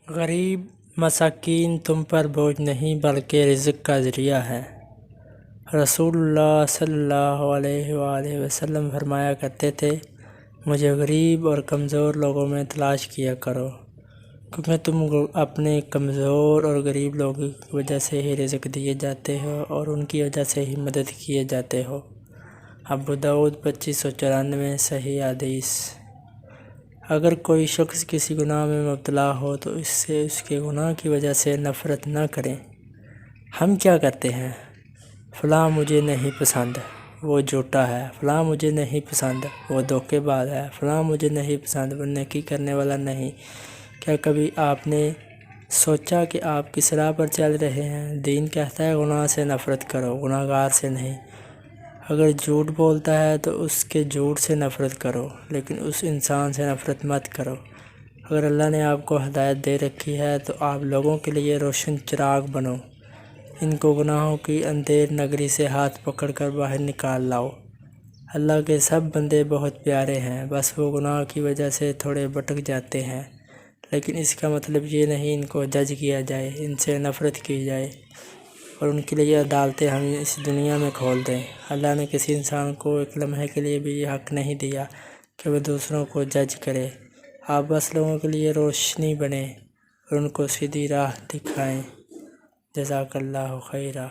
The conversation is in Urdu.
غریب مساکین تم پر بوجھ نہیں بلکہ رزق کا ذریعہ ہے۔ رسول اللہ صلی اللہ علیہ وآلہ وسلم فرمایا کرتے تھے، مجھے غریب اور کمزور لوگوں میں تلاش کیا کرو، کیونکہ تم اپنے کمزور اور غریب لوگوں کی وجہ سے ہی رزق دیے جاتے ہو اور ان کی وجہ سے ہی مدد کیے جاتے ہو۔ ابو داؤد 2594 صحیح حدیث۔ اگر کوئی شخص کسی گناہ میں مبتلا ہو تو اس سے اس کے گناہ کی وجہ سے نفرت نہ کریں۔ ہم کیا کرتے ہیں؟ فلاں مجھے نہیں پسند، وہ جھوٹا ہے، فلاں مجھے نہیں پسند، وہ دھوکے باز ہے، فلاں مجھے نہیں پسند، وہ نیکی کرنے والا نہیں۔ کیا کبھی آپ نے سوچا کہ آپ کس راہ پر چل رہے ہیں؟ دین کہتا ہے گناہ سے نفرت کرو، گناہ گار سے نہیں۔ اگر جھوٹ بولتا ہے تو اس کے جھوٹ سے نفرت کرو، لیکن اس انسان سے نفرت مت کرو۔ اگر اللہ نے آپ کو ہدایت دے رکھی ہے تو آپ لوگوں کے لیے روشن چراغ بنو، ان کو گناہوں کی اندھیر نگری سے ہاتھ پکڑ کر باہر نکال لاؤ۔ اللہ کے سب بندے بہت پیارے ہیں، بس وہ گناہ کی وجہ سے تھوڑے بھٹک جاتے ہیں، لیکن اس کا مطلب یہ نہیں ان کو جج کیا جائے، ان سے نفرت کی جائے اور ان کے لیے عدالتیں ہم اس دنیا میں کھول دیں۔ اللہ نے کسی انسان کو ایک لمحے کے لیے بھی یہ حق نہیں دیا کہ وہ دوسروں کو جج کرے۔ آپ بس لوگوں کے لیے روشنی بنیں اور ان کو سیدھی راہ دکھائیں۔ جزاک اللہ خیرا۔